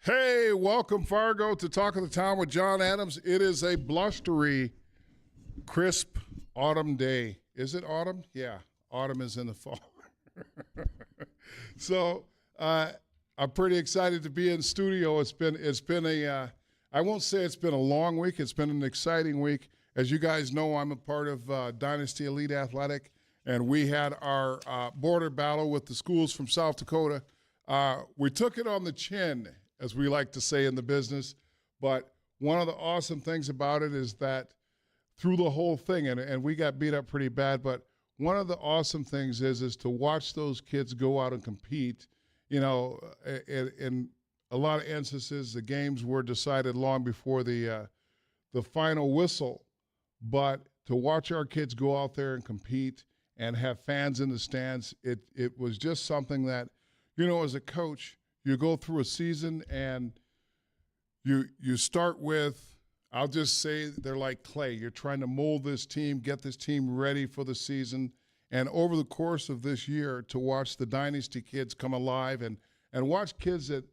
Hey, welcome, Fargo, to Talk of the Town with Jon Adams. It is a blustery, crisp autumn day. Is it autumn? Yeah, autumn is in the fall. So I'm pretty excited to be in studio. It's been a I won't say it's been a long week. It's been an exciting week. As you guys know, I'm a part of Dynasty Elite Athletic, and we had our border battle with the schools from South Dakota. We took it on the chin, as we like to say in the business. But one of the awesome things about it is that through the whole thing, and we got beat up pretty bad, but one of the awesome things is to watch those kids go out and compete. You know, in a lot of instances, the games were decided long before the final whistle. But to watch our kids go out there and compete and have fans in the stands, it was just something that, you know, as a coach, you go through a season and you start with, I'll just say they're like clay. You're trying to mold this team, get this team ready for the season. And over the course of this year, to watch the Dynasty kids come alive and watch kids that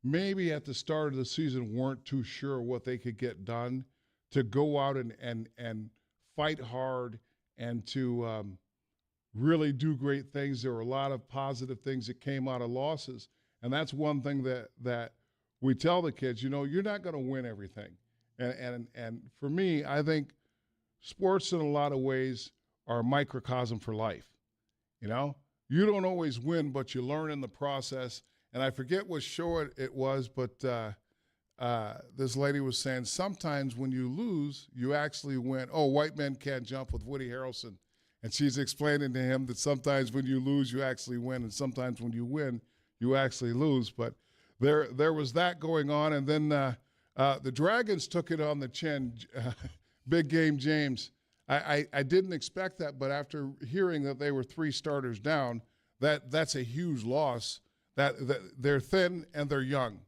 maybe at the start of the season weren't too sure what they could get done, to go out and fight hard and to really do great things. There were a lot of positive things that came out of losses. And that's one thing that we tell the kids, you know, you're not going to win everything. And for me, I think sports in a lot of ways are a microcosm for life. You know, you don't always win, but you learn in the process. And I forget what show it was, but this lady was saying sometimes when you lose, you actually win. Oh, White Men Can't Jump with Woody Harrelson. And she's explaining to him that sometimes when you lose, you actually win. And sometimes when you win, you actually lose. But there was that going on. And then the Dragons took it on the chin. Big game James. I didn't expect that, but after hearing that they were 3 starters down, that's a huge loss. That they're thin and they're young.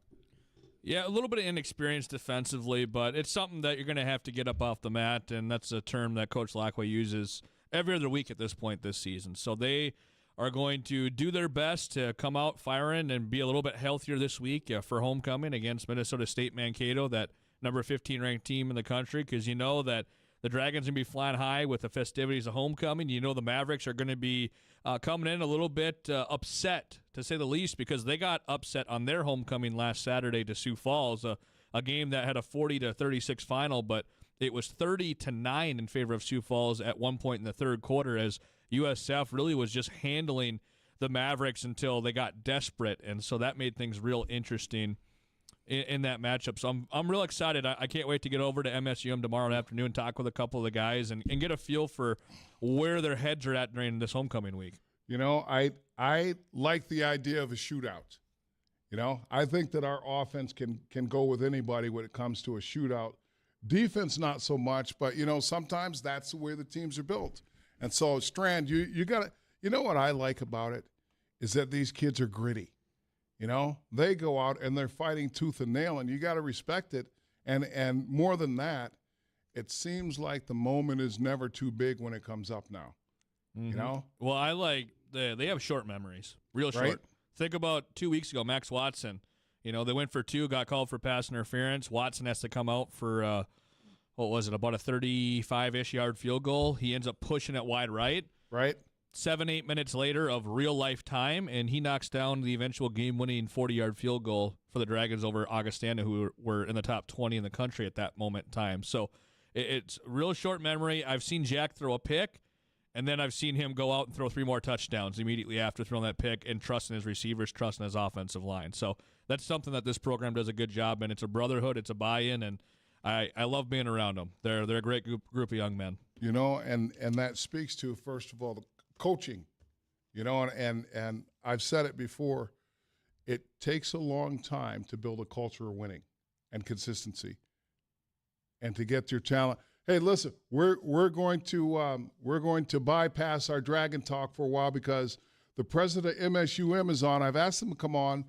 Yeah, a little bit of inexperience defensively, but it's something that you're going to have to get up off the mat, and that's a term that Coach Lackway uses every other week at this point this season. So they are going to do their best to come out firing and be a little bit healthier this week for homecoming against Minnesota State Mankato, that number 15 ranked team in the country, because you know that the Dragons are going to be flying high with the festivities of homecoming. You know the Mavericks are going to be coming in a little bit upset, to say the least, because they got upset on their homecoming last Saturday to Sioux Falls, a game that had a 40-36 final, but it was 30-9 in favor of Sioux Falls at one point in the third quarter, as USF really was just handling the Mavericks until they got desperate, and so that made things real interesting in that matchup. So I'm real excited. I can't wait to get over to MSUM tomorrow afternoon, talk with a couple of the guys, and get a feel for where their heads are at during this homecoming week. You know, I like the idea of a shootout. You know, I think that our offense can go with anybody when it comes to a shootout. Defense, not so much, but, you know, sometimes that's the way the teams are built. And so, Strand, you got to – you know what I like about it is that these kids are gritty. You know, they go out and they're fighting tooth and nail, and you got to respect it. And more than that, it seems like the moment is never too big when it comes up now. Mm-hmm. You know? Well, I like they have short memories, real short. Right? Think about 2 weeks ago, Max Watson. You know, they went for 2, got called for pass interference. Watson has to come out for, what was it, about a 35-ish yard field goal. He ends up pushing it wide right. Right. 7-8 minutes later of real-life time, and he knocks down the eventual game-winning 40-yard field goal for the Dragons over Augustana, who were in the top 20 in the country at that moment in time. So it's real short memory. I've seen Jack throw a pick, and then I've seen him go out and throw 3 more touchdowns immediately after throwing that pick and trusting his receivers, trusting his offensive line. So that's something that this program does a good job in. It's a brotherhood. It's a buy-in, and I love being around them. They're a great group of young men. You know, and that speaks to, first of all, the coaching, you know, and I've said it before, it takes a long time to build a culture of winning and consistency and to get your talent. Hey, listen, we're going to bypass our Dragon talk for a while because the president of MSUM is on. I've asked him to come on.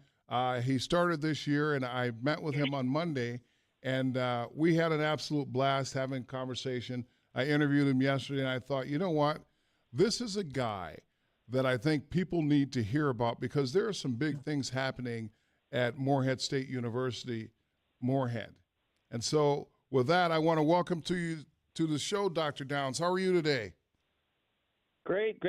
He started this year, and I met with him on Monday, and we had an absolute blast having a conversation. I interviewed him yesterday, and I thought, you know what? This is a guy that I think people need to hear about because there are some big things happening at Morehead State University, Morehead. And so with that, I want to welcome to you to the show, Dr. Downs. How are you today? Great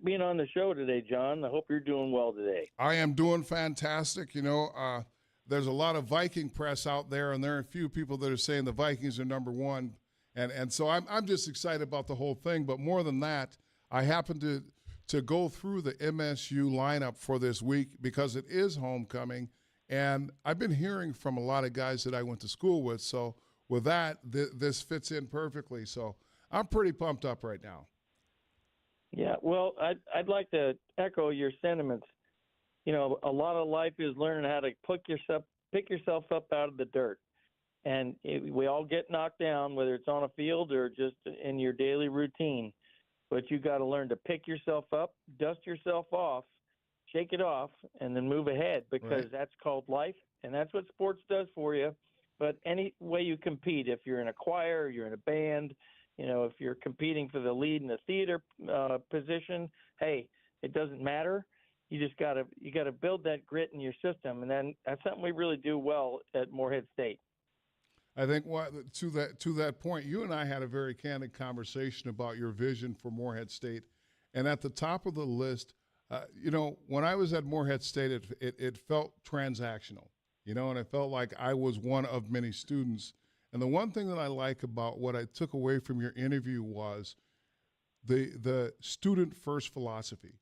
being on the show today, John. I hope you're doing well today. I am doing fantastic. There's a lot of Viking press out there, and there are a few people that are saying the Vikings are number one. And so I'm just excited about the whole thing. But more than that, I happen to go through the MSU lineup for this week because it is homecoming. And I've been hearing from a lot of guys that I went to school with. So with that, this fits in perfectly. So I'm pretty pumped up right now. Yeah, well, I'd like to echo your sentiments. A lot of life is learning how to pick yourself up out of the dirt. And we all get knocked down, whether it's on a field or just in your daily routine. But you got to learn to pick yourself up, dust yourself off, shake it off, and then move ahead, because that's called life, and that's what sports does for you. But any way you compete, if you're in a choir, you're in a band, if you're competing for the lead in the theater position, hey, it doesn't matter. You just got to build that grit in your system, and then that's something we really do well at Morehead State. I think to that point, you and I had a very candid conversation about your vision for Morehead State, and at the top of the list, when I was at Morehead State, it felt transactional, and it felt like I was one of many students. And the one thing that I like about what I took away from your interview was the student first philosophy,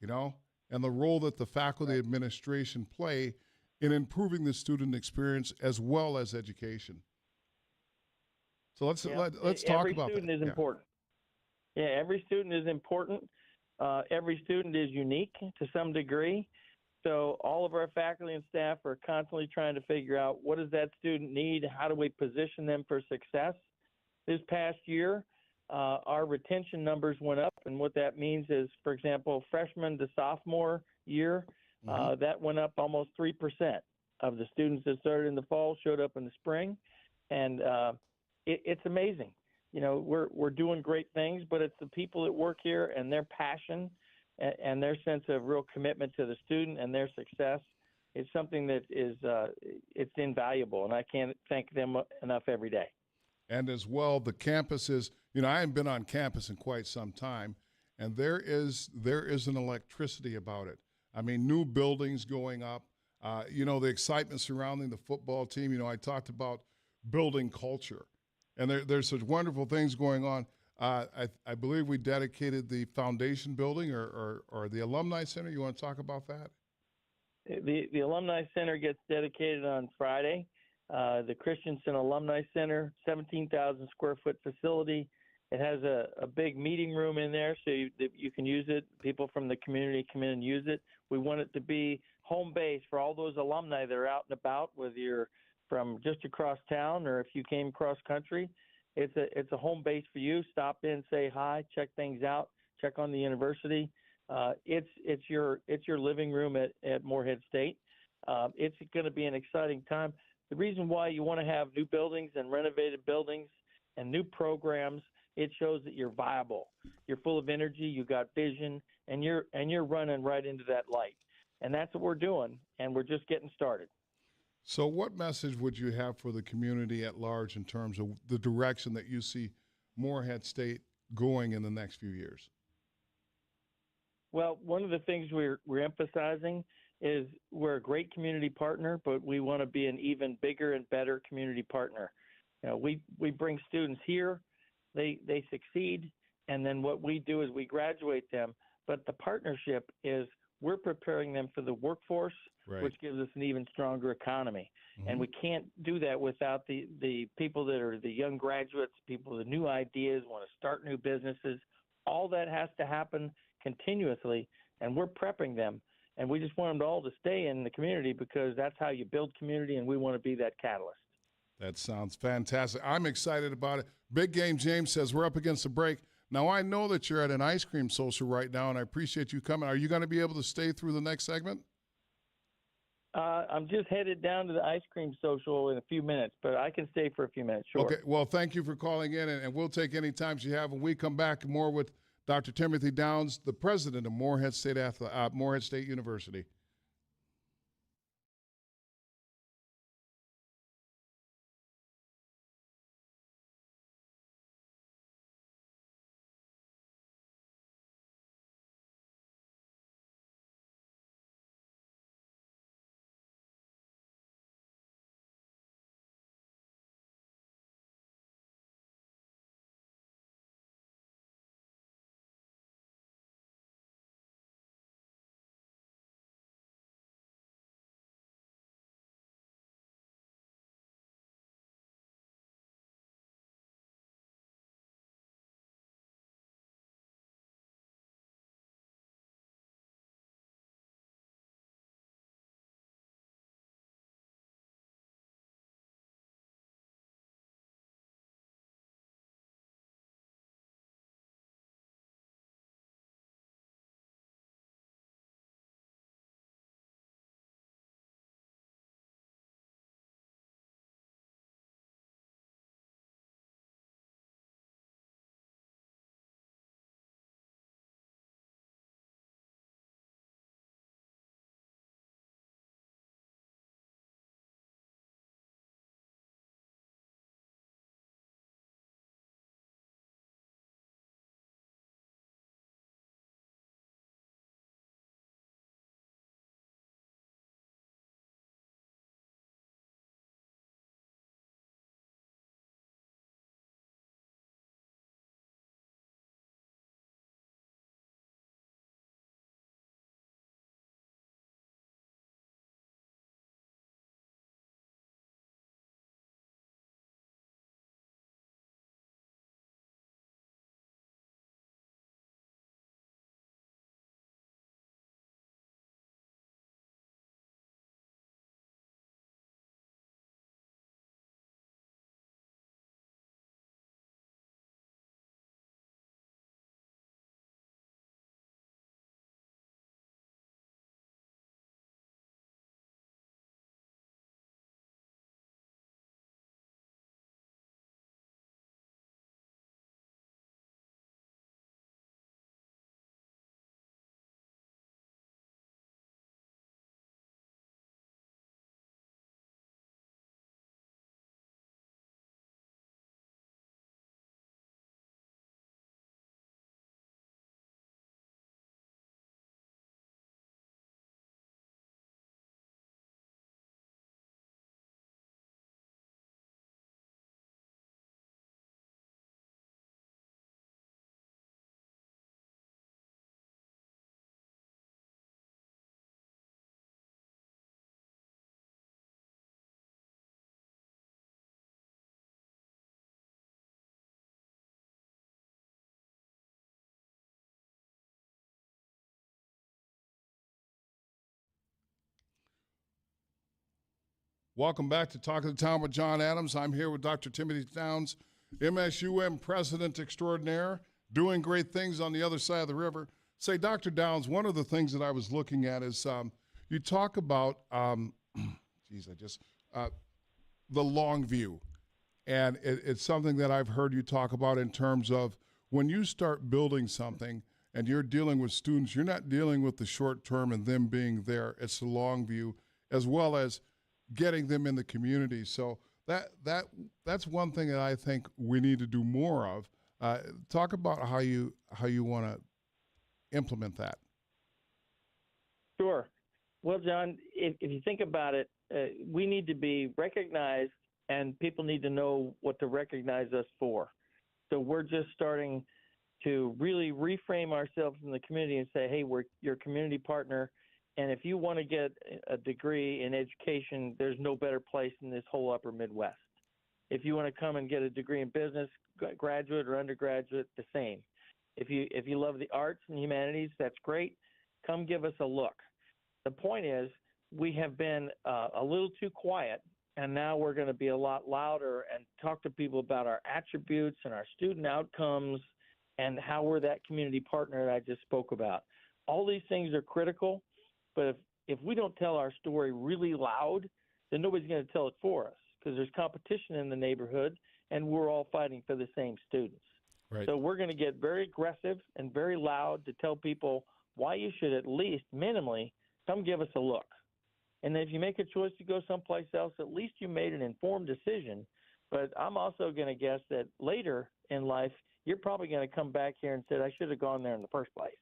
and the role that the faculty administration play in improving the student experience as well as education. So let's talk about that. Every student is important. Yeah, every student is important. Every student is unique to some degree. So all of our faculty and staff are constantly trying to figure out, what does that student need? How do we position them for success? This past year, our retention numbers went up, and what that means is, for example, freshman to sophomore year, that went up almost 3% of the students that started in the fall showed up in the spring, and it's amazing. We're doing great things, but it's the people that work here and their passion and their sense of real commitment to the student and their success. It's something that is it's invaluable, and I can't thank them enough every day. And as well, the campuses, I haven't been on campus in quite some time, and there is an electricity about it. I mean, new buildings going up, the excitement surrounding the football team. I talked about building culture, and there's such wonderful things going on. I believe we dedicated the foundation building or the Alumni Center. You want to talk about that? The Alumni Center gets dedicated on Friday. The Christensen Alumni Center, 17,000 square foot facility. It has a big meeting room in there, so you can use it. People from the community come in and use it. We want it to be home base for all those alumni that are out and about, whether you're from just across town or if you came cross country. It's a home base for you. Stop in, say hi, check things out, check on the university. It's your living room at Morehead State. It's going to be an exciting time. The reason why you want to have new buildings and renovated buildings and new programs, it shows that you're viable. You're full of energy. You got vision, and you're running right into that light. And that's what we're doing, and we're just getting started. So what message would you have for the community at large in terms of the direction that you see Morehead State going in the next few years? Well, one of the things we're emphasizing is we're a great community partner, but we want to be an even bigger and better community partner. We bring students here, they succeed, and then what we do is we graduate them. But the partnership is we're preparing them for the workforce, which gives us an even stronger economy. And we can't do that without the people that are the young graduates, people with new ideas, want to start new businesses. All that has to happen continuously, and we're prepping them. And we just want them all to stay in the community, because that's how you build community, and we want to be that catalyst. That sounds fantastic. I'm excited about it. Big Game James says we're up against the break. Now, I know that you're at an ice cream social right now, and I appreciate you coming. Are you going to be able to stay through the next segment? I'm just headed down to the ice cream social in a few minutes, but I can stay for a few minutes, sure. Okay, well, thank you for calling in, and we'll take any times you have. When we come back, more with Dr. Timothy Downs, the president of Morehead State University. Welcome back to Talk of the Town with Jon Adams. I'm here with Dr. Timothy Downs, MSUM President Extraordinaire, doing great things on the other side of the river. Say, Dr. Downs, one of the things that I was looking at is you talk about, the long view. And it's something that I've heard you talk about in terms of when you start building something and you're dealing with students, you're not dealing with the short term and them being there. It's the long view as well as getting them in the community. So that's one thing that I think we need to do more of. Talk about how you want to implement that. Sure. Well, John, if you think about it, we need to be recognized, and people need to know what to recognize us for. So we're just starting to really reframe ourselves in the community and say, hey, we're your community partner. And if you want to get a degree in education, there's no better place in this whole upper Midwest. If you want to come and get a degree in business, graduate or undergraduate, the same. If you love the arts and humanities, that's great. Come give us a look. The point is, we have been a little too quiet, and now we're going to be a lot louder and talk to people about our attributes and our student outcomes and how we're that community partner that I just spoke about. All these things are critical, but if we don't tell our story really loud, then nobody's going to tell it for us because there's competition in the neighborhood, and we're all fighting for the same students. Right. So we're going to get very aggressive and very loud to tell people why you should at least minimally come give us a look. And then if you make a choice to go someplace else, at least you made an informed decision. But I'm also going to guess that later in life, you're probably going to come back here and say, I should have gone there in the first place.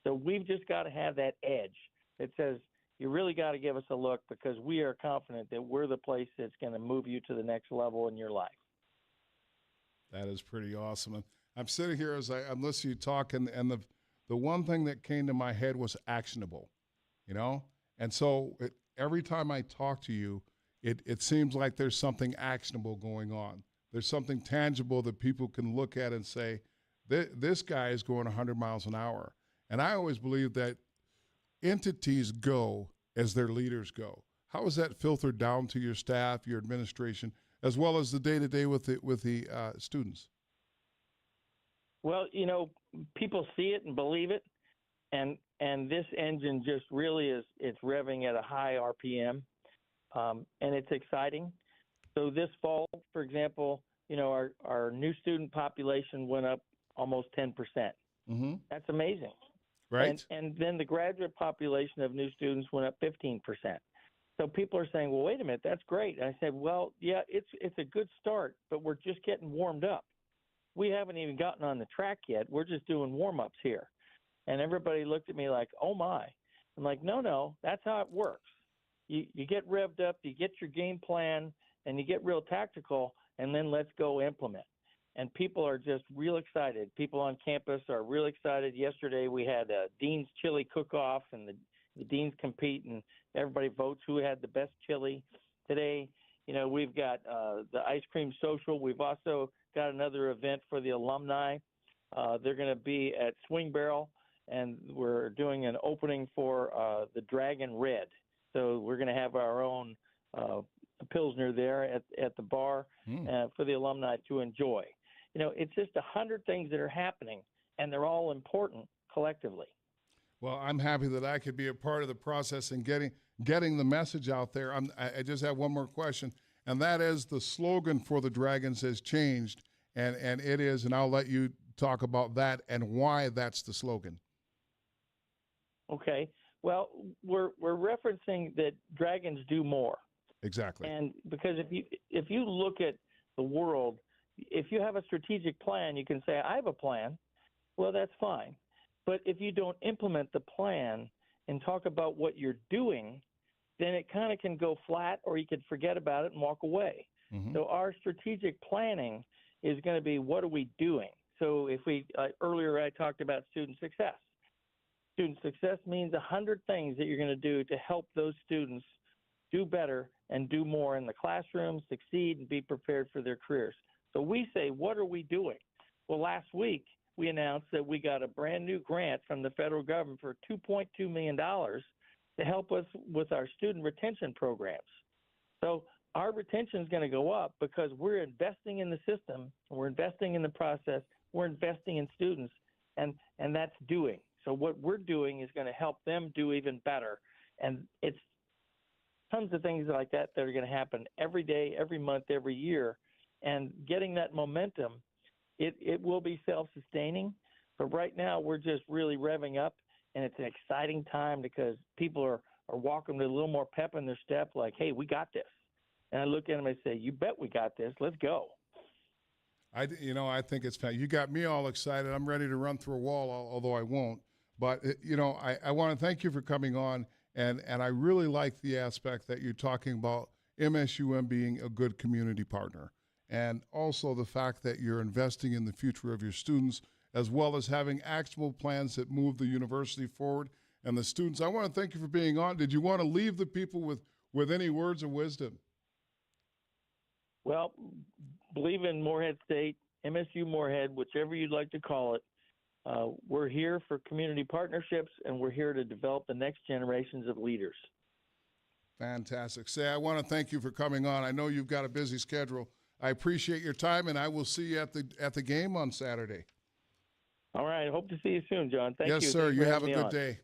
So we've just got to have that edge that says, you really got to give us a look because we are confident that we're the place that's going to move you to the next level in your life. That is pretty awesome. And I'm sitting here as I'm listening to you talk, and the one thing that came to my head was actionable, you know? And so every time I talk to you, it seems like there's something actionable going on. There's something tangible that people can look at and say, this guy is going 100 miles an hour. And I always believe that entities go as their leaders go. How is that filtered down to your staff, your administration, as well as the day-to-day with the students? Well, you know, people see it and believe it, and this engine just really it's revving at a high RPM, and it's exciting. So this fall, for example, you know, our new student population went up almost 10%. Mm-hmm. That's amazing. Right. And then the graduate population of new students went up 15%. So people are saying, well, wait a minute, that's great. And I said, well, yeah, it's a good start, but we're just getting warmed up. We haven't even gotten on the track yet. We're just doing warm-ups here. And everybody looked at me like, oh, my. I'm like, no, that's how it works. You get revved up, you get your game plan, and you get real tactical, and then let's go implement. And people are just real excited. People on campus are real excited. Yesterday we had a Dean's Chili Cook-Off, and the deans compete, and everybody votes who had the best chili. Today, you know, we've got the ice cream social. We've also got another event for the alumni. They're going to be at Swing Barrel, and we're doing an opening for the Dragon Red. So we're going to have our own Pilsner there at the bar for the alumni to enjoy. You know, it's just 100 things that are happening, and they're all important collectively. Well, I'm happy that I could be a part of the process and getting the message out there. I just have one more question, and that is the slogan for the Dragons has changed, and it is, and I'll let you talk about that and why that's the slogan. Okay. Well, we're referencing that dragons do more. Exactly. And because if you look at the world, if you have a strategic plan, you can say, I have a plan. Well, that's fine. But if you don't implement the plan and talk about what you're doing, then it kind of can go flat, or you could forget about it and walk away. Mm-hmm. So our strategic planning is going to be, what are we doing? So if earlier I talked about student success. Student success means 100 things that you're going to do to help those students do better and do more in the classroom, succeed, and be prepared for their careers. So we say, what are we doing? Well, last week we announced that we got a brand new grant from the federal government for $2.2 million to help us with our student retention programs. So our retention is going to go up because we're investing in the system, we're investing in the process, we're investing in students, and that's doing. So what we're doing is going to help them do even better. And it's tons of things like that that are going to happen every day, every month, every year. And getting that momentum, it will be self-sustaining. But right now we're just really revving up, and it's an exciting time because people are walking with a little more pep in their step, like, hey, we got this. And I look at them and I say, you bet we got this. Let's go. I think it's fun. You got me all excited. I'm ready to run through a wall, although I won't. But, I want to thank you for coming on, and I really like the aspect that you're talking about MSUM being a good community partner, and also the fact that you're investing in the future of your students, as well as having actionable plans that move the university forward and the students. I want to thank you for being on. Did you want to leave the people with any words of wisdom? Well, believe in Morehead State, MSU Morehead, whichever you'd like to call it. We're here for community partnerships, and we're here to develop the next generations of leaders. Fantastic. Say, I want to thank you for coming on. I know you've got a busy schedule. I appreciate your time, and I will see you at the game on Saturday. All right. Hope to see you soon, John. Thank you. Yes, sir. Thanks You for have a having me good on. day.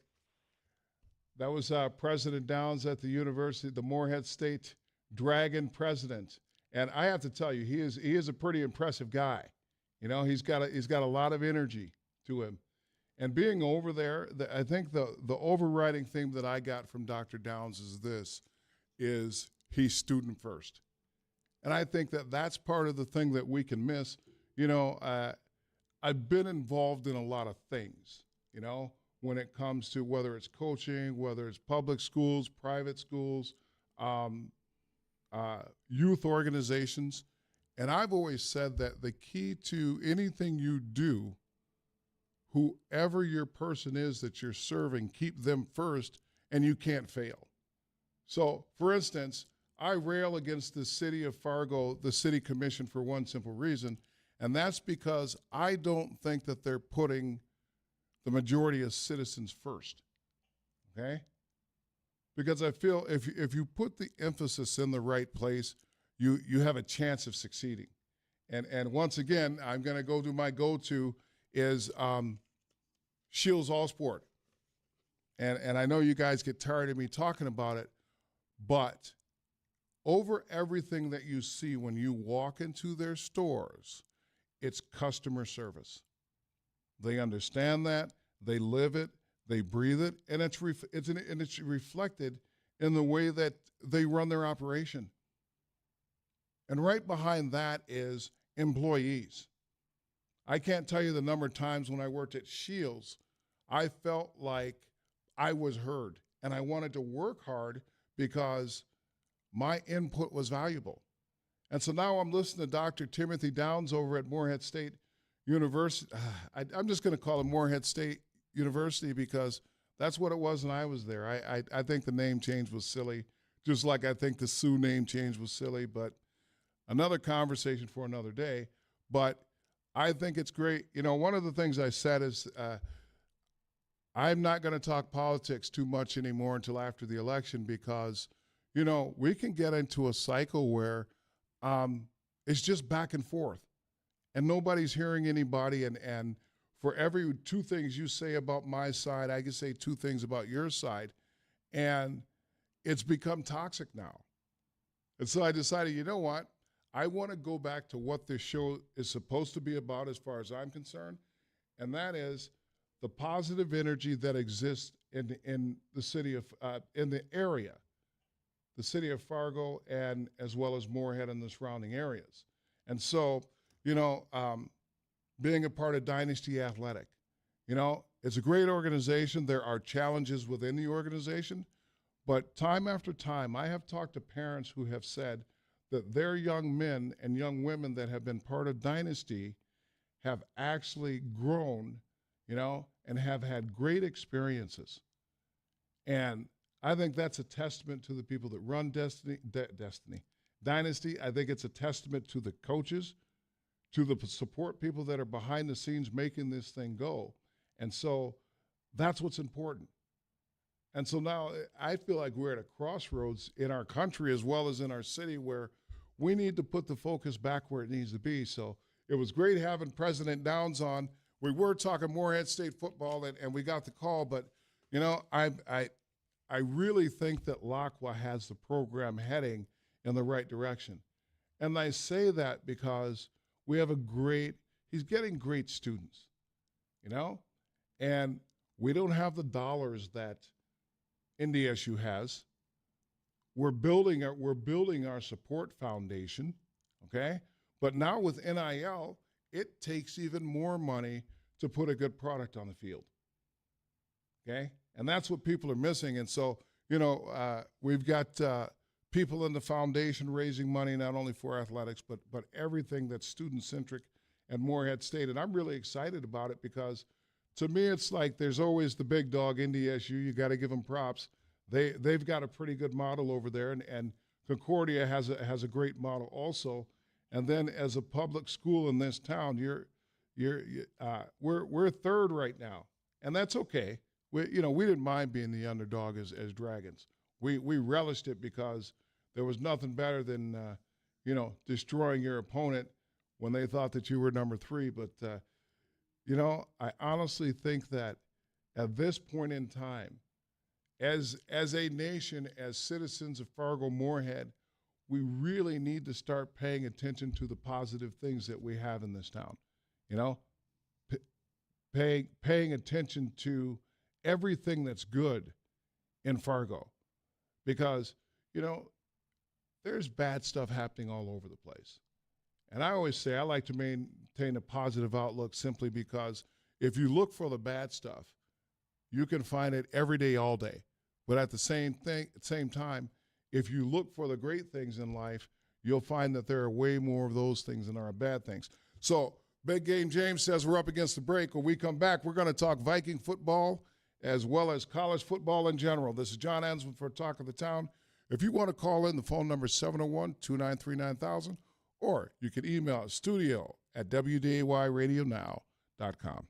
That was President Downs at the university, the Morehead State Dragon president. And I have to tell you, he is a pretty impressive guy. He's got a lot of energy to him. And being over there, I think the overriding theme that I got from Dr. Downs is he's student first. And I think that's part of the thing that we can miss. I've been involved in a lot of things, when it comes to whether it's coaching, whether it's public schools, private schools, youth organizations. And I've always said that the key to anything you do, whoever your person is that you're serving, keep them first, and you can't fail. So, for instance, I rail against the city of Fargo, the city commission, for one simple reason, and that's because I don't think that they're putting the majority of citizens first, okay? Because I feel if you put the emphasis in the right place, you have a chance of succeeding. And once again, I'm going to go to my go-to is Shields All Sport. And I know you guys get tired of me talking about it, but over everything that you see when you walk into their stores, it's customer service. They understand that, they live it, they breathe it, and it's reflected in the way that they run their operation. And right behind that is employees. I can't tell you the number of times when I worked at Shields, I felt like I was heard, and I wanted to work hard because my input was valuable. And so now I'm listening to Dr. Timothy Downs over at Morehead State University. I'm just going to call it Morehead State University because that's what it was when I was there. I think the name change was silly, just like I think the Sioux name change was silly, but another conversation for another day. But I think it's great. One of the things I said is I'm not going to talk politics too much anymore until after the election because, we can get into a cycle where it's just back and forth and nobody's hearing anybody. And for every two things you say about my side, I can say two things about your side. And it's become toxic now. And so I decided, you know what? I want to go back to what this show is supposed to be about as far as I'm concerned. And that is the positive energy that exists in the city of, in the area, the city of Fargo, and as well as Morehead and the surrounding areas. And so, being a part of Dynasty Athletic, it's a great organization. There are challenges within the organization, but time after time, I have talked to parents who have said that their young men and young women that have been part of Dynasty have actually grown, and have had great experiences. And I think that's a testament to the people that run Dynasty. I think it's a testament to the coaches, to the support people that are behind the scenes making this thing go. And so that's what's important. And so now I feel like we're at a crossroads in our country as well as in our city where we need to put the focus back where it needs to be. So it was great having President Downs on. We were talking Moorhead State football, and we got the call, but you know, I really think that Lacqua has the program heading in the right direction. And I say that because we have he's getting great students, you know, and we don't have the dollars that NDSU has. We're building our support foundation, okay? But now with NIL, it takes even more money to put a good product on the field, okay? And that's what people are missing. And so, you know, we've got people in the foundation raising money not only for athletics, but everything that's student-centric at Moorhead State. And I'm really excited about it because to me it's like there's always the big dog, NDSU. You got to give them props. They've got a pretty good model over there, and Concordia has a great model also. And then as a public school in this town, we're third right now, and that's okay. We didn't mind being the underdog as Dragons. We relished it because there was nothing better than destroying your opponent when they thought that you were number 3. But I honestly think that at this point in time, as a nation, as citizens of Fargo-Moorhead, we really need to start paying attention to the positive things that we have in this town. You know, paying attention to everything that's good in Fargo, because there's bad stuff happening all over the place. And I always say I like to maintain a positive outlook simply because if you look for the bad stuff, you can find it every day, all day. But at the same time, if you look for the great things in life, you'll find that there are way more of those things than there are bad things. So Big Game James says we're up against the break. When we come back, we're going to talk Viking football as well as college football in general. This is Jon Adams for Talk of the Town. If you want to call in, the phone number is 701-293-9000, or you can email studio@wdayradionow.com.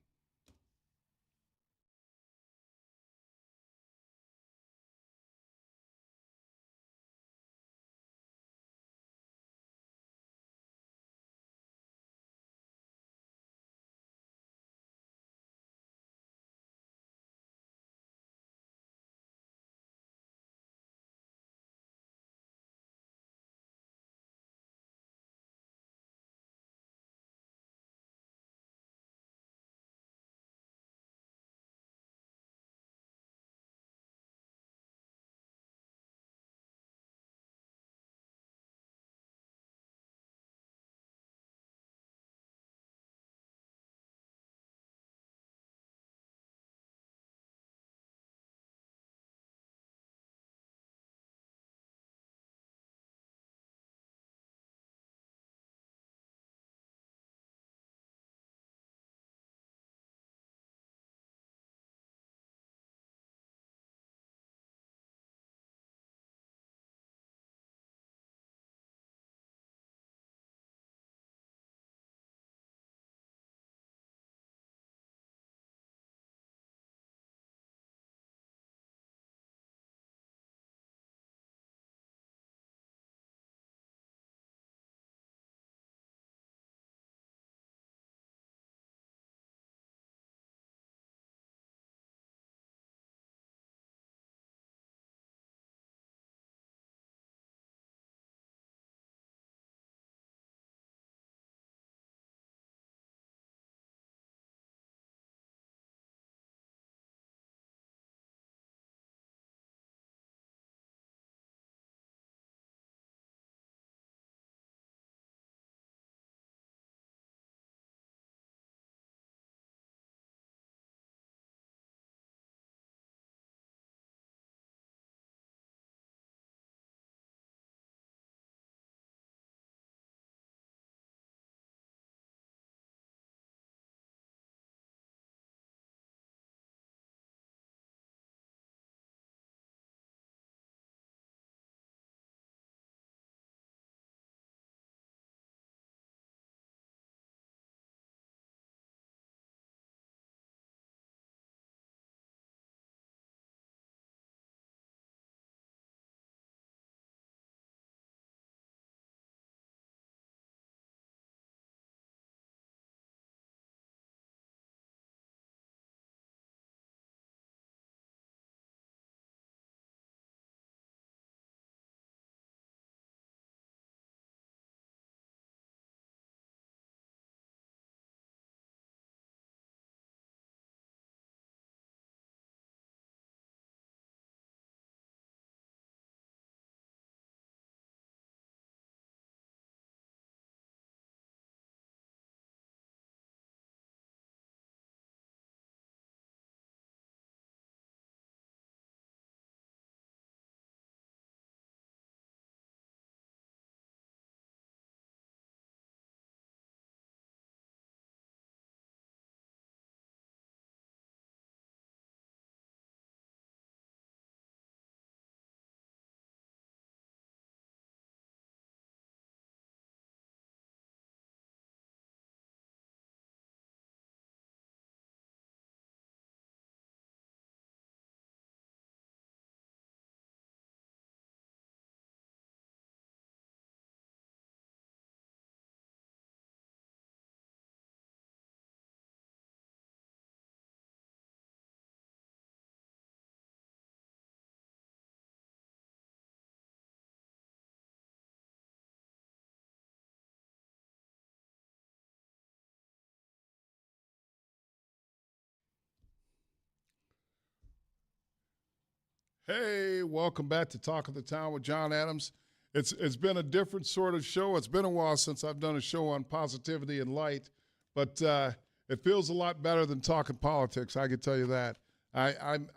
Hey, welcome back to Talk of the Town with Jon Adams. It's been a different sort of show. It's been a while since I've done a show on positivity and light, but it feels a lot better than talking politics. I can tell you that. I'm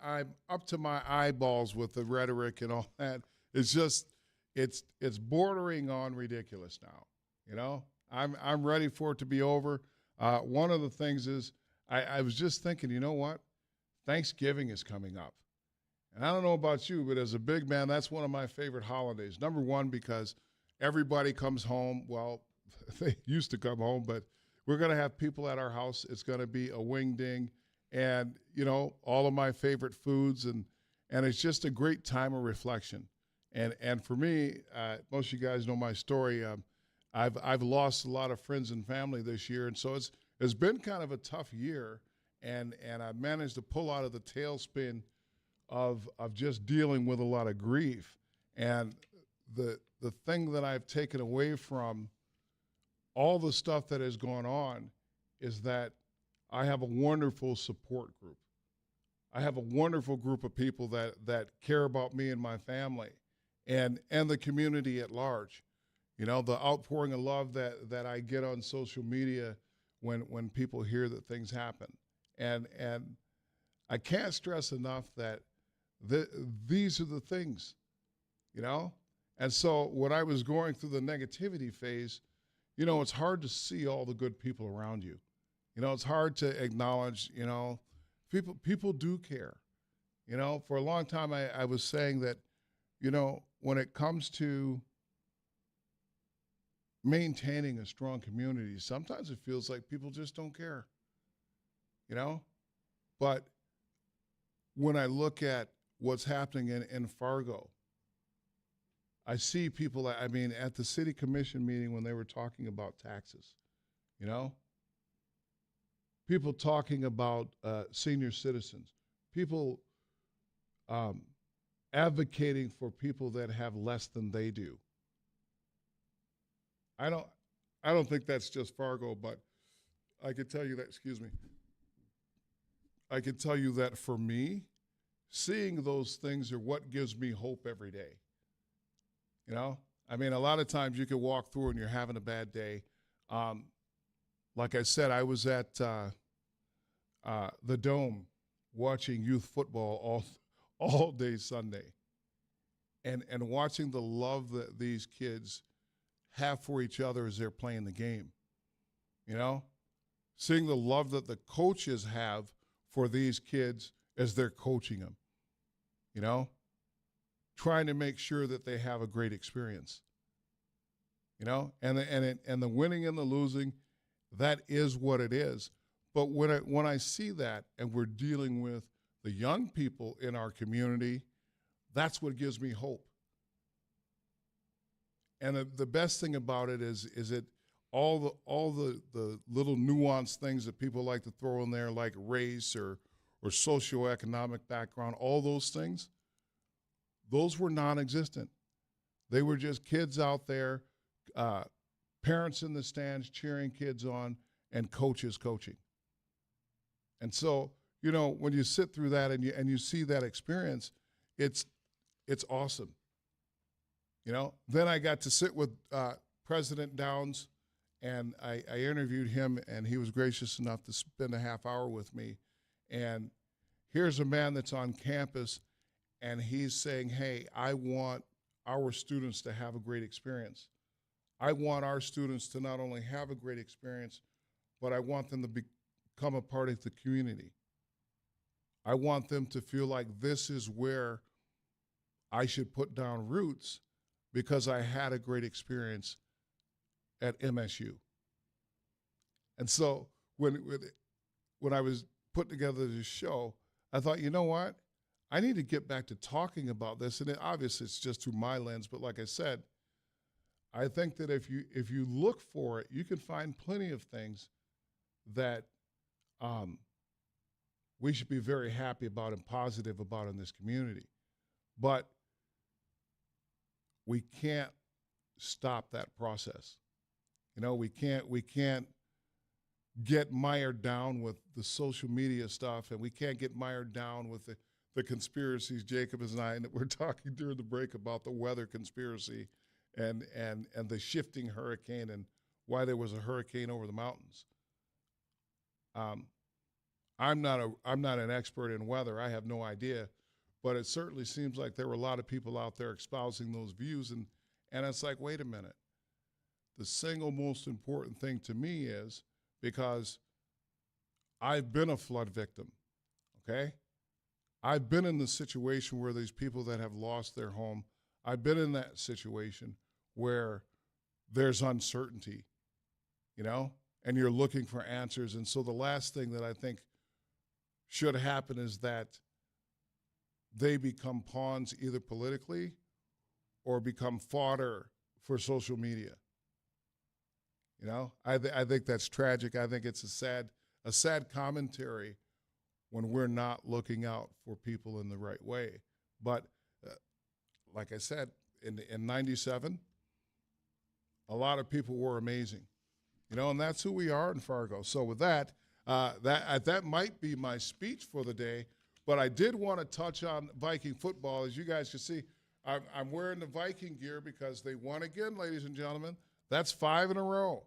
up to my eyeballs with the rhetoric and all that. It's just it's bordering on ridiculous now. You know, I'm ready for it to be over. One of the things is I was just thinking, you know what? Thanksgiving is coming up. And I don't know about you, but as a big man, that's one of my favorite holidays. Number one, because everybody comes home. Well, they used to come home, but we're going to have people at our house. It's going to be a wing ding and, you know, all of my favorite foods. And it's just a great time of reflection. And for me, most of you guys know my story. I've lost a lot of friends and family this year. And so it's been kind of a tough year. And I've managed to pull out of the tailspin of just dealing with a lot of grief. And the thing that I've taken away from all the stuff that has gone on is that I have a wonderful support group. I have a wonderful group of people that care about me and my family and the community at large. You know, the outpouring of love that I get on social media when people hear that things happen. And I can't stress enough that these are the things, you know? And so when I was going through the negativity phase, you know, it's hard to see all the good people around you. You know, it's hard to acknowledge, you know, people do care. You know, for a long time I was saying that, you know, when it comes to maintaining a strong community, sometimes it feels like people just don't care, you know? But when I look at what's happening in Fargo, I see people, I mean, at the city commission meeting when they were talking about taxes, you know, people talking about senior citizens, people advocating for people that have less than they do. I don't think that's just Fargo, but I could tell you that, excuse me, I could tell you that for me, seeing those things are what gives me hope every day. You know, I mean, a lot of times you can walk through and you're having a bad day. Like I said, I was at the Dome watching youth football all day Sunday, and watching the love that these kids have for each other as they're playing the game. You know, seeing the love that the coaches have for these kids as they're coaching them. You know, trying to make sure that they have a great experience. You know, and the winning and the losing, that is what it is. But when I see that and we're dealing with the young people in our community, that's what gives me hope. And the best thing about it is it all the little nuanced things that people like to throw in there, like race or socioeconomic background, all those things, those were non-existent. They were just kids out there, parents in the stands cheering kids on, and coaches coaching. And so, you know, when you sit through that and you see that experience, it's awesome. You know, then I got to sit with President Downs, and I interviewed him, and he was gracious enough to spend a half hour with me. And here's a man that's on campus, and he's saying, hey, I want our students to have a great experience. I want our students to not only have a great experience, but I want them to become a part of the community. I want them to feel like this is where I should put down roots because I had a great experience at MSU. And so when I was putting together this show, I thought, you know what? I need to get back to talking about this. And obviously it's just through my lens, but like I said, I think that if you look for it, you can find plenty of things that we should be very happy about and positive about in this community. But we can't stop that process. You know, we can't get mired down with the social media stuff, and we can't get mired down with the conspiracies, Jacob and I, and we're talking during the break about the weather conspiracy and the shifting hurricane and why there was a hurricane over the mountains. I'm not an expert in weather. I have no idea, but it certainly seems like there were a lot of people out there espousing those views, and it's like, wait a minute. The single most important thing to me is because I've been a flood victim, okay? I've been in the situation where these people that have lost their home, I've been in that situation where there's uncertainty, and you're looking for answers. And so the last thing that I think should happen is that they become pawns either politically or become fodder for social media. I think that's tragic. I think it's a sad commentary when we're not looking out for people in the right way. But like I said, in '97, a lot of people were amazing, and that's who we are in Fargo. So with that, that might be my speech for the day. But I did want to touch on Viking football. As you guys can see, I'm wearing the Viking gear because they won again, ladies and gentlemen. That's 5 in a row.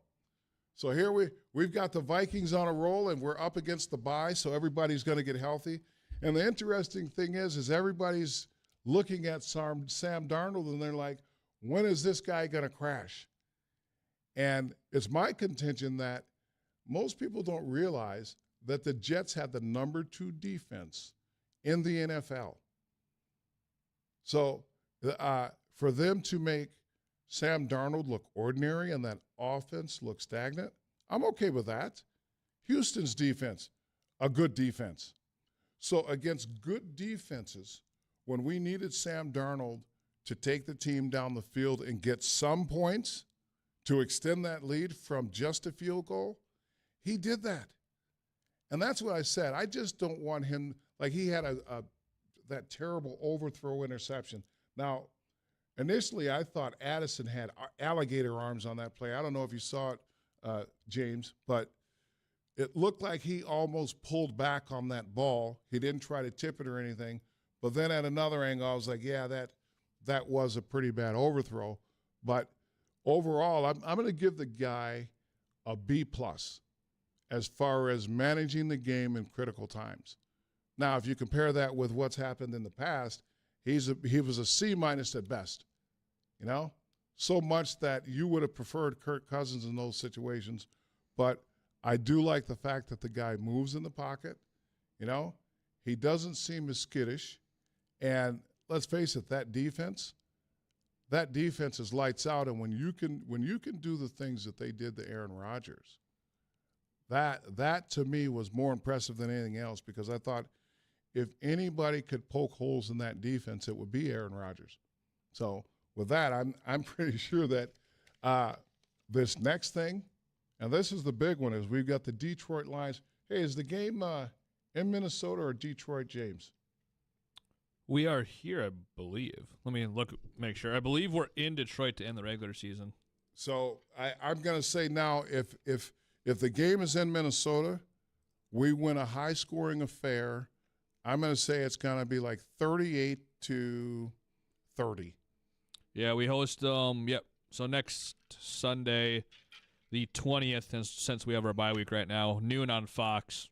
So here we've got the Vikings on a roll, and we're up against the bye, so everybody's going to get healthy. And the interesting thing is everybody's looking at Sam Darnold, and they're like, when is this guy going to crash? And it's my contention that most people don't realize that the Jets had the number 2 defense in the NFL. So for them to make Sam Darnold look ordinary and that offense look stagnant, I'm okay with that. Houston's defense, a good defense. So against good defenses, when we needed Sam Darnold to take the team down the field and get some points to extend that lead from just a field goal, he did that. And that's what I said. I just don't want him, like he had that terrible overthrow interception. Now, initially, I thought Addison had alligator arms on that play. I don't know if you saw it, James, but it looked like he almost pulled back on that ball. He didn't try to tip it or anything. But then at another angle, I was like, yeah, that was a pretty bad overthrow. But overall, I'm going to give the guy a B+ as far as managing the game in critical times. Now, if you compare that with what's happened in the past, he was a C- at best. So much that you would have preferred Kirk Cousins in those situations. But I do like the fact that the guy moves in the pocket. He doesn't seem as skittish. And let's face it, that defense is lights out. And when you can do the things that they did to Aaron Rodgers, that to me was more impressive than anything else, because I thought if anybody could poke holes in that defense, it would be Aaron Rodgers. So with that, I'm pretty sure that this next thing, and this is the big one, is we've got the Detroit Lions. Hey, is the game in Minnesota or Detroit, James? We are here, I believe. Let me make sure. I believe we're in Detroit to end the regular season. So I'm going to say now, if the game is in Minnesota, we win a high-scoring affair. I'm going to say it's going to be like 38-30. Yeah, we host yep. So next Sunday, the 20th, and since we have our bye week right now, noon on Fox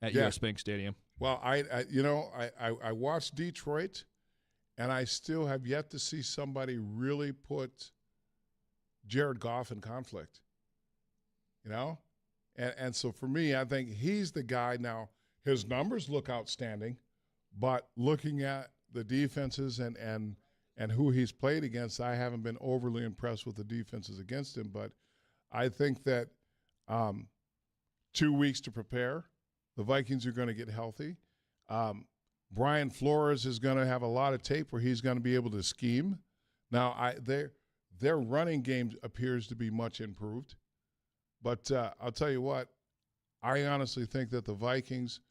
at US Bank Stadium. Well, I watched Detroit, and I still have yet to see somebody really put Jared Goff in conflict. And so for me, I think he's the guy. Now, his numbers look outstanding, but looking at the defenses and who he's played against, I haven't been overly impressed with the defenses against him. But I think that 2 weeks to prepare. The Vikings are going to get healthy. Brian Flores is going to have a lot of tape where he's going to be able to scheme. Now, their running game appears to be much improved. But I'll tell you what, I honestly think that the Vikings,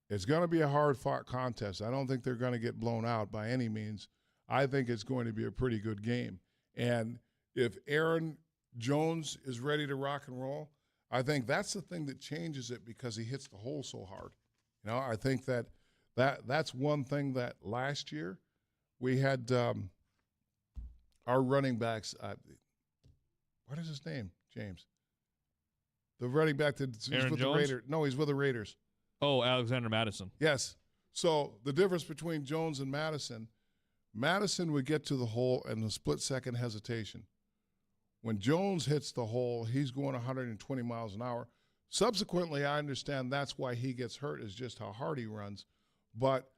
it's going to be a hard-fought contest. I don't think they're going to get blown out by any means. I think it's going to be a pretty good game. And if Aaron Jones is ready to rock and roll, I think that's the thing that changes it, because he hits the hole so hard. I think that That's one thing that last year we had our running backs. What is his name, James? The running back that's Aaron with Jones? the Raiders. No, he's with the Raiders. Oh, Alexander Madison. Yes. So the difference between Jones and Madison would get to the hole in a split-second hesitation. When Jones hits the hole, he's going 120 miles an hour. Subsequently, I understand that's why he gets hurt, is just how hard he runs. But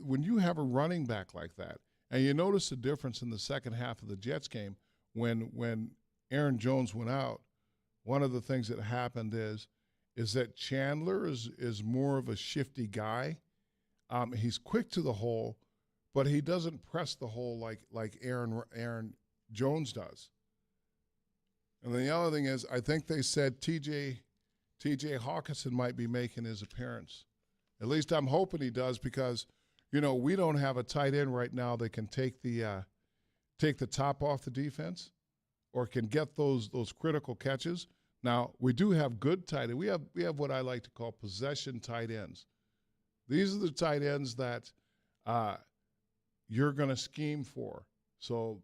when you have a running back like that, and you notice the difference in the second half of the Jets game when Aaron Jones went out, one of the things that happened is that Chandler is more of a shifty guy. He's quick to the hole, but he doesn't press the hole like Aaron Jones does. And then the other thing is, I think they said T.J. Hawkinson might be making his appearance. At least I'm hoping he does, because, we don't have a tight end right now that can take the top off the defense or can get those critical catches. Now, we do have good tight ends. We have what I like to call possession tight ends. These are the tight ends that you're going to scheme for. So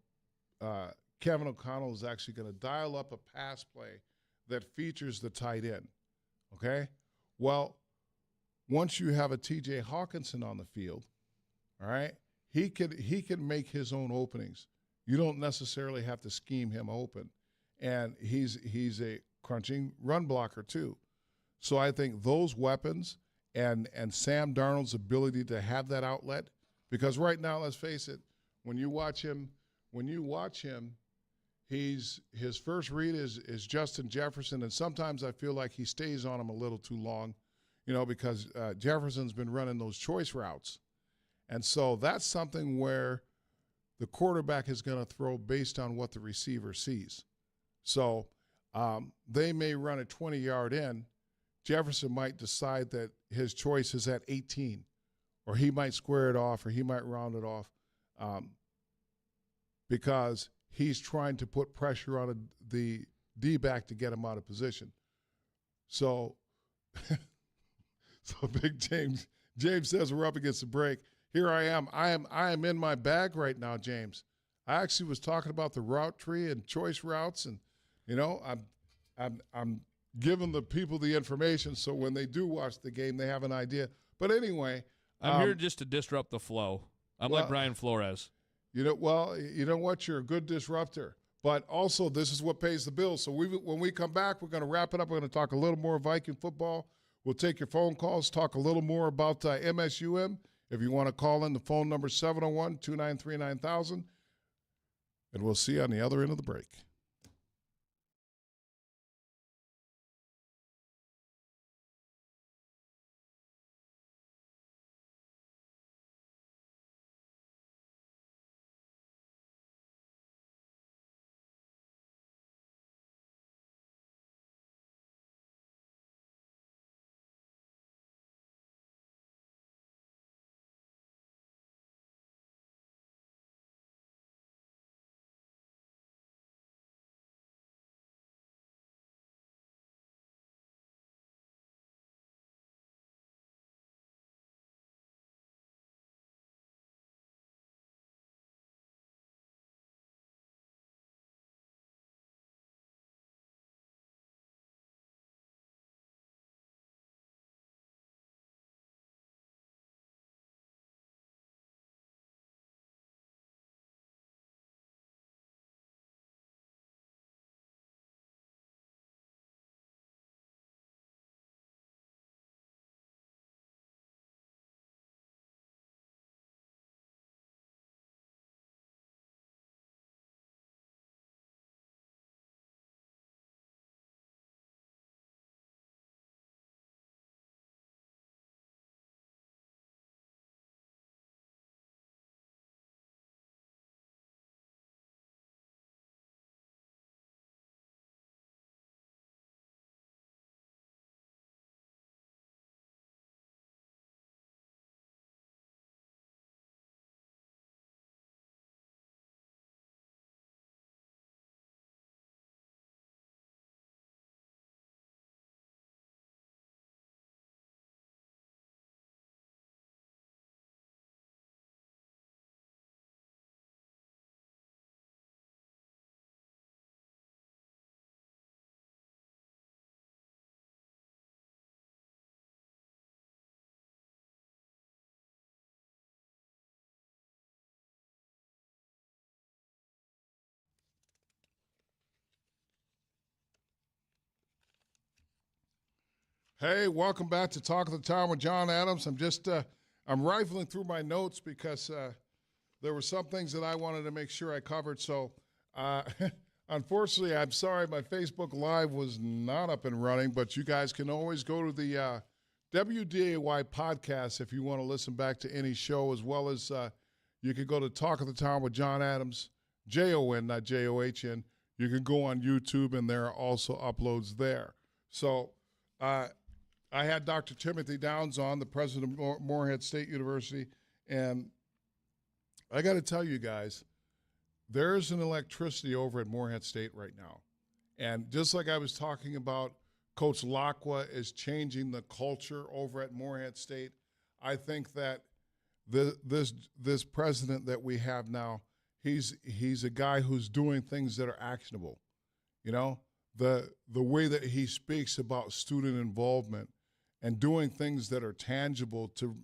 Kevin O'Connell is actually going to dial up a pass play that features the tight end, okay? Well, once you have a T.J. Hawkinson on the field, all right, he can make his own openings. You don't necessarily have to scheme him open. And he's a crunching run blocker too. So I think those weapons and Sam Darnold's ability to have that outlet, because right now, let's face it, when you watch him, his first read is Justin Jefferson, and sometimes I feel like he stays on him a little too long, because Jefferson's been running those choice routes. And so that's something where the quarterback is going to throw based on what the receiver sees. So they may run a 20-yard in. Jefferson might decide that his choice is at 18, or he might square it off, or he might round it off, because he's trying to put pressure on the D-back to get him out of position. So, Big James says we're up against the break. Here I am. I am in my bag right now, James. I actually was talking about the route tree and choice routes, and I'm giving the people the information so when they do watch the game, they have an idea. But anyway, I'm here just to disrupt the flow. I'm like Brian Flores. You know what? You're a good disruptor. But also, this is what pays the bills. So when we come back, we're going to wrap it up. We're going to talk a little more Viking football. We'll take your phone calls, talk a little more about MSUM. If you want to call in, the phone number 701-293-9000. And we'll see you on the other end of the break. Hey, welcome back to Talk of the Town with Jon Adams. I'm rifling through my notes because there were some things that I wanted to make sure I covered. So, unfortunately, I'm sorry my Facebook Live was not up and running, but you guys can always go to the WDAY podcast if you want to listen back to any show, as well as you can go to Talk of the Town with Jon Adams, Jon, not John. You can go on YouTube, and there are also uploads there. So, I had Dr. Timothy Downs on, the president of Morehead State University, and I got to tell you guys, there's an electricity over at Morehead State right now. And just like I was talking about, Coach Lacqua is changing the culture over at Morehead State. I think that this president that we have now, he's a guy who's doing things that are actionable. You know, the way that he speaks about student involvement and doing things that are tangible to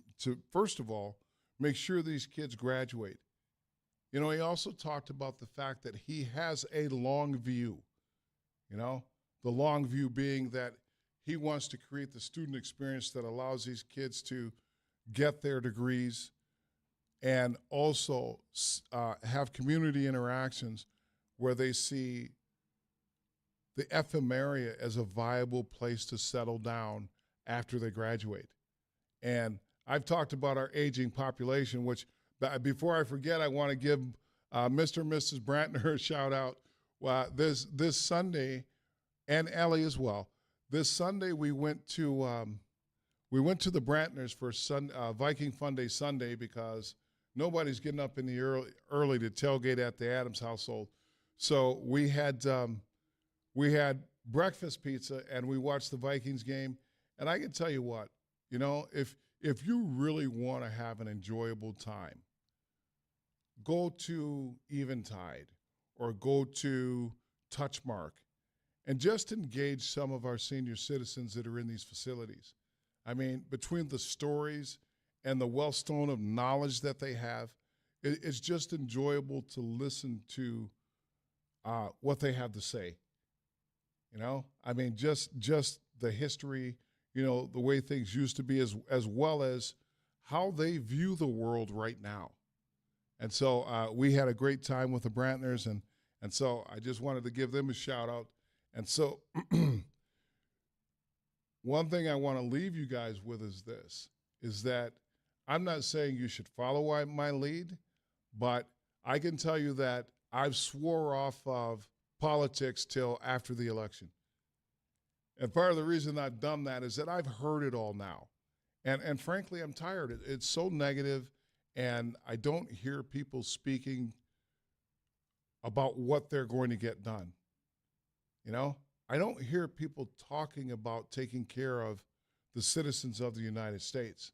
first of all, make sure these kids graduate. You know, he also talked about the fact that he has a long view, you know, the long view being that he wants to create the student experience that allows these kids to get their degrees and also have community interactions where they see the FM area as a viable place to settle down after they graduate. And I've talked about our aging population, which before I forget, I want to give Mr. and Mrs. Brantner a shout out. This Sunday, and Ellie as well. This Sunday we went to the Brantners for Viking Fun Day Sunday because nobody's getting up in the early to tailgate at the Adams household. So we had breakfast pizza and we watched the Vikings game. And I can tell you what, you know, if you really want to have an enjoyable time, go to Eventide or go to Touchmark and just engage some of our senior citizens that are in these facilities. I mean, between the stories and the wellstone of knowledge that they have, it's just enjoyable to listen to what they have to say. You know, I mean, just the history, you know, the way things used to be, as well as how they view the world right now. And so we had a great time with the Brantners, and so I just wanted to give them a shout out. And so one thing I want to leave you guys with is that I'm not saying you should follow my lead, but I can tell you that I've swore off of politics till after the election. And part of the reason I've done that is that I've heard it all now. And frankly, I'm tired. It's so negative, and I don't hear people speaking about what they're going to get done. You know, I don't hear people talking about taking care of the citizens of the United States.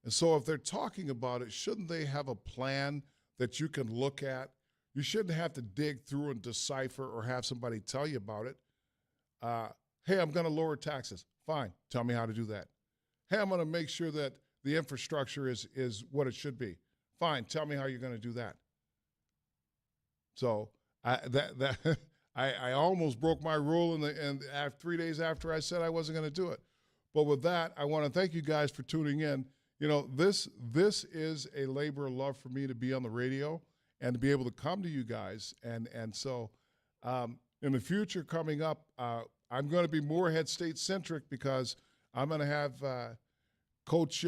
And so if they're talking about it, shouldn't they have a plan that you can look at? You shouldn't have to dig through and decipher or have somebody tell you about it. Hey, I'm going to lower taxes. Fine. Tell me how to do that. Hey, I'm going to make sure that the infrastructure is what it should be. Fine. Tell me how you're going to do that. So I almost broke my rule and 3 days after I said I wasn't going to do it. But with that, I want to thank you guys for tuning in. You know, this is a labor of love for me to be on the radio and to be able to come to you guys. And so in the future coming up, I'm going to be Morehead State centric because I'm going to have Coach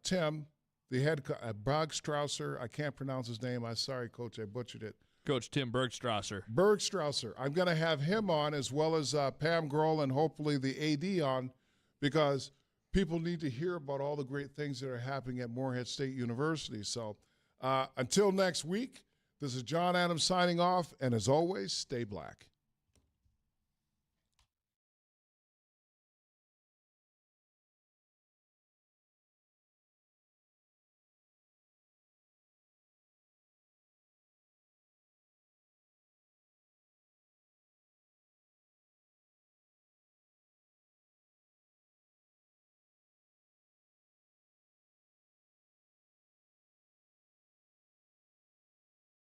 Tim, the head Bergstrausser. I can't pronounce his name. I'm sorry, Coach. I butchered it. Coach Tim Bergstrausser. I'm going to have him on as well as Pam Grohl and hopefully the AD on because people need to hear about all the great things that are happening at Morehead State University. So until next week, this is Jon Adams signing off, and as always, stay black.